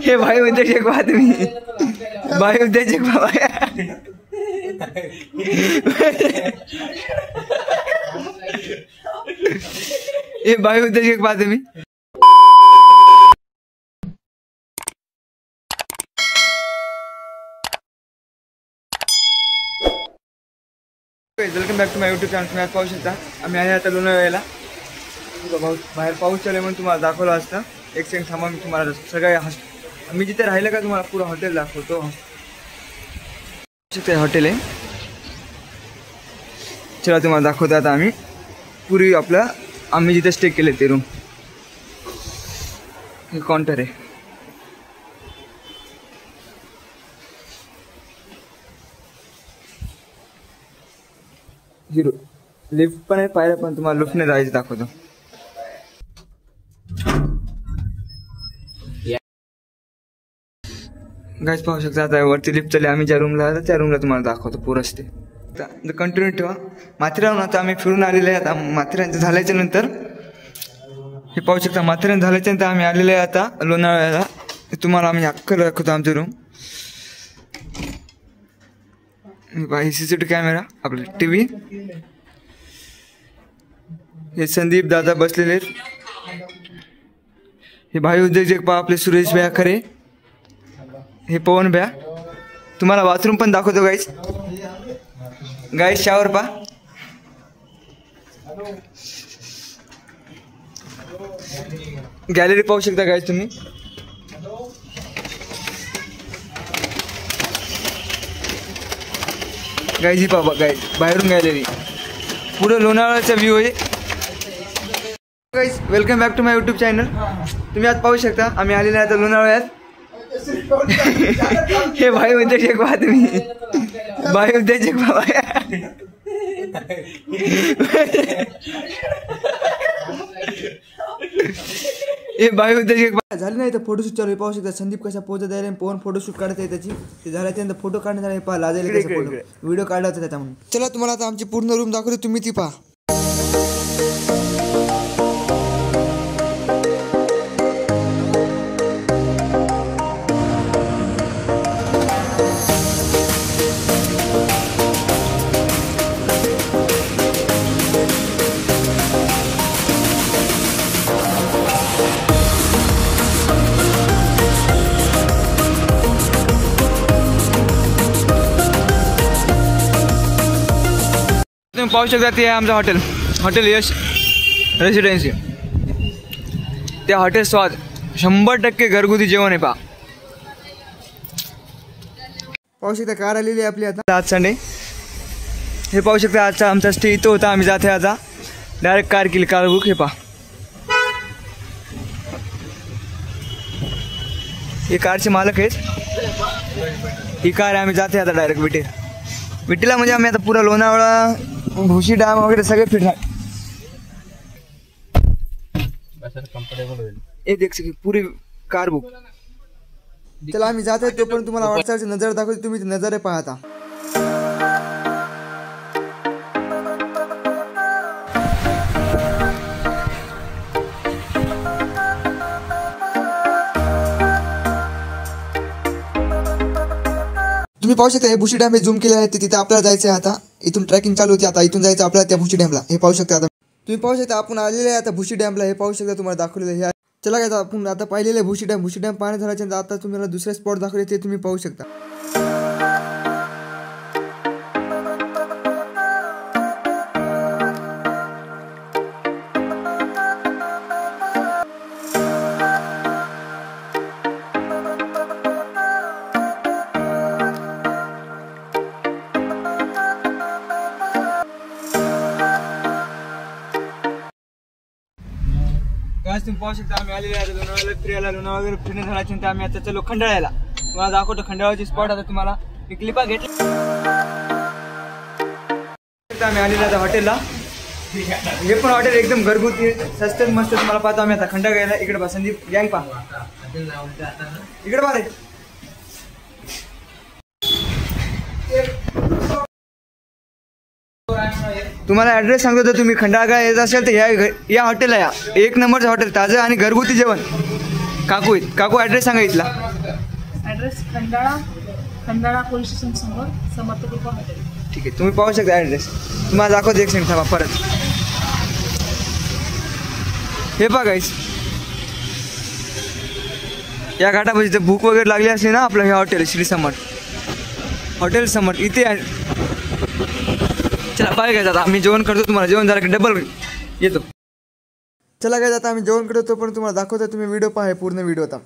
हे भाई उद्योजक बा तुम्ही, भाई उद्योजक बाबा. हे भाई उद्योजक बा तुम्ही. Welcome back to my YouTube channel. तुम्ही आज पाहू शकता आम्ही आहे आता लोणावळ्याला. बाहेर पाऊस चालू म्हणून तुम्हाला दाखवलं असतं. एक सेकंड थांबा, मी तुम्हाला सगळ्या मी जिथे राहिलं का तुम्हाला पुरा हॉटेल दाखवतो. ते हॉटेल आहे, चला तुम्हाला दाखवतो. आता आम्ही पुरी आम्ही जिथे स्टे केले ते रूम, हे काउंटर आहे. हिरो लिफ्ट पण आहे, पायऱ्या पण. तुम्हाला लिफ्टने जायचं दाखवतो. गाइस पाहू शकता आता वरती लिफ्ट चालली. आम्ही ज्या रूमला आलो त्या रूमला तुम्हाला दाखवतो पूर्ण स्टे. कंटिन्यू ठेवा. माथेरान आता आम्ही फिरून आलेले आहे. आता माथेरानचं झाल्याच्या नंतर हे पाहू शकता. माथेरान झाल्याच्या नंतर आम्ही आलेले आहे आता लोणावळ्याला. तुम्हाला आम्ही अख्खं दाखवतो आमचं रूम. बाई CCTV कॅमेरा, आपला TV. हे संदीप दादा बसलेले आहेत. हे भाई उद्योजक पहा आपले सुरेश भैया खरे. हे पवन भैया. तुम्हाला बाथरूम पण दाखवतो गाईस. शावर पहा. गॅलरी पाहू शकता गाईस तुम्ही. गाईज ही पाहा गाईज, बाहेरून गॅलरी. पुढे लोणावळ्याचा व्ह्यू आहे. Guys welcome back to my YouTube channel. तुम्ही आज पाहू शकता आम्ही आलेले आहे आता लोणावळ्यात. हे भाई उद्योजक बा तुम्ही, भाई उद्योजक बाबा. हे भाई उद्योजक बा. झाले नाही तर फोटोशूट चालू आहे. पाहू शकता संदीप कशा पोज द्यायला, पवन फोटोशूट काढत आहे त्याची. ते झाल्यानंतर फोटो काढण्यात आले. पहा लाजायला कशा फोटो व्हिडिओ काढला होता त्याच्यामुळे. चला तुम्हाला आता आमची पूर्ण रूम दाखवतो, तुम्ही ती पहा. तुम्ही पाहू शकता ते आहे आमचं हॉटेल यश रेसिडेन्सी. त्या हॉटेल स्वाद 100% घरगुती जेवण आहे. पाहू शकता कार आलेली आहे आपली आता. आज संडे. हे पाहू शकता आजचा आमचा स्टे इथं होता. आम्ही जाते आता डायरेक्ट कार केली, कार बुक. हे पहा हे कारचे मालक आहेत. ही कार आहे. आम्ही जाते आता डायरेक्ट विटीला. म्हणजे आम्ही आता पुरा लोणावळा, भुशी डॅम वगैरे सगळे फिरणार. एक सेकंड, पुरी कार बुक. चला आम्ही जात आहे. तो पण तुम्हाला व्हॉट्सअपची नजर दाखवते, तुम्ही नजर पाहता. तुम्ही पाहू शकता हे भुशी डॅम हे झूम केले आहे. तिथे आपल्याला जायचं आहे. आता इथून ट्रॅकिंग चालू होती. आता इथून जायचं आपल्याला त्या भुशी डॅमला. हे पाहू शकता. आता तुम्ही पाहू शकता आपण आलेले आहे आता भुशी डॅमला. हे पाहू शकता तुम्हाला दाखवलेलं हे. चला काय आपण आता पाहिलेलं आहे भुशी डॅम पाहण्यात झाल्याच्या आता तुम्हाला दुसरे स्पॉट दाखवले ते तुम्ही पाहू शकता. तुम्ही पाहू शकता आम्ही आलेले आहे लोणावळ्याला फिरायला. लोणावळा फिरणे झाल्याच्या नंतर आम्ही आता चलो खंडाळ्याला. तुम्हाला दाखवतो खंडाळ्याची स्पॉट. आता तुम्हाला मी क्लिपा घेतली. आम्ही आलेले आता हॉटेलला. हे पण हॉटेल एकदम घरगुती स्वस्त मस्त. तुम्हाला पाहतो आम्ही आता खंडाळ्याला. इकडे पहा संदीप गँग पहा. इकडे पहा रे. तुम्हाला ॲड्रेस सांगतो. तर तुम्ही खंडाळा येत असेल तर या हॉटेलला या. एक नंबरचं हॉटेल, ताजं आणि घरगुती जेवण. काकू आहेत. काकू ॲड्रेस सांगा इथला. ॲड्रेस खंडाळा पोलीस स्टेशन समोर समर्थ कृपा हॉटेल. ठीक आहे, तुम्ही पाहू शकता ॲड्रेस. तुम्हाला दाखवतो एक सेकंड थांबा परत. हे बघा गाईस, या घाटापाशी जर भूक वगैरे लागली असली ना, आपलं हे हॉटेल श्री समर्थ हॉटेल समर्थ इथे आहे. चला बाय घ्यायचं आता आम्ही जेवण करतो. तुम्हाला जेवण झालं की डबल येतो. चला काय आता आम्ही जेवण करतो, पण तुम्हाला दाखवतो. तुम्ही व्हिडिओ पहा, पूर्ण व्हिडिओ आता.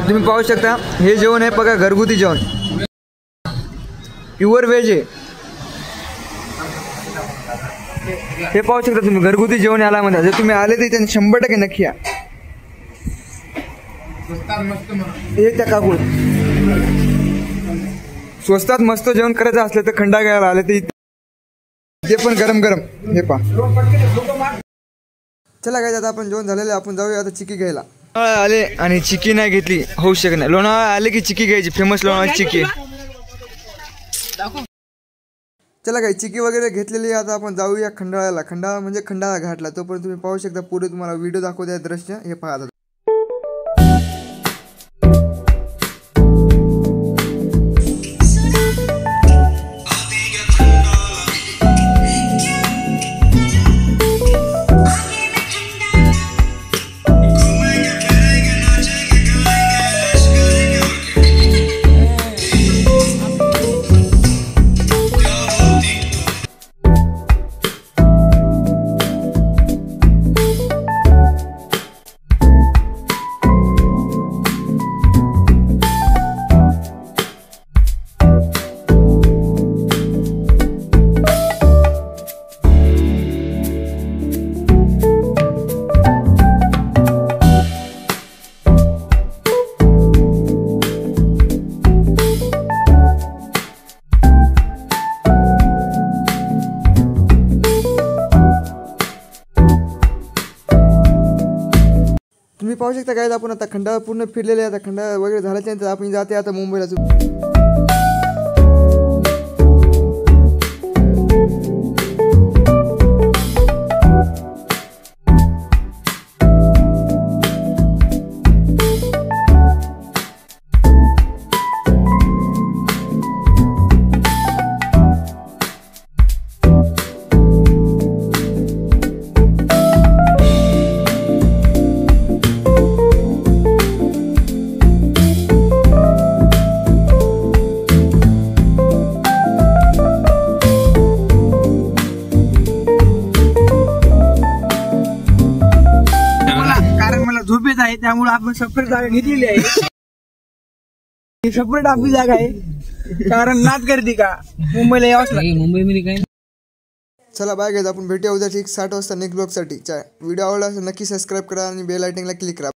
तुम्ही पाहू शकता हे जेवण आहे बघा, घरगुती जेवण, प्युअर व्हेज आहे. हे पाहू शकता तुम्ही, घरगुती जेवण याला म्हणतात. जर तुम्ही आले तर त्यांनी 100% नक्की या. हे त्या काकू स्वस्तात मस्त जेवण करायचं असलं तर खंडा घ्यायला आले तर ते पण गरम गरम. हे पहा. चला काय आता आपण जेवण झालेलं, आपण जाऊया आता चिकी घ्यायला. आले आणि चिकी नाही घेतली होऊ शकत नाही. लोणावळा आले की चिकी घ्यायची, फेमस लोणावळा चिकी. चला काय चिकी वगैरे घेतलेली. आता आपण जाऊया खंडाळ्याला. खंडाळा म्हणजे खंडाळा घाटला. तो पण तुम्ही पाहू शकता. पुढे तुम्हाला व्हिडिओ दाखवते दृश्य. हे पहा आता. तुम्ही पाहू शकता काय, आपण आता खंडाळा पूर्ण फिरलेले आहे. आता खंडाळा वगैरे झाल्याच्या नंतर आपण जाते आता मुंबईला. झोपेत आहे त्यामुळे आपण सेपरेट जागा घेतलेली आहे. ही सेपरेट आपली जागा आहे, कारण नाच गर्दी का मुंबईला यावंच लागेल. मुंबईमध्ये काय. चला बाय गाइस, आपण भेटूया उद्या ठीक 7 वाजता नेक्स्ट ब्लॉग साठी. व्हिडिओ आवडला असेल नक्की सबस्क्राईब करा आणि बेल आयकॉनला क्लिक करा.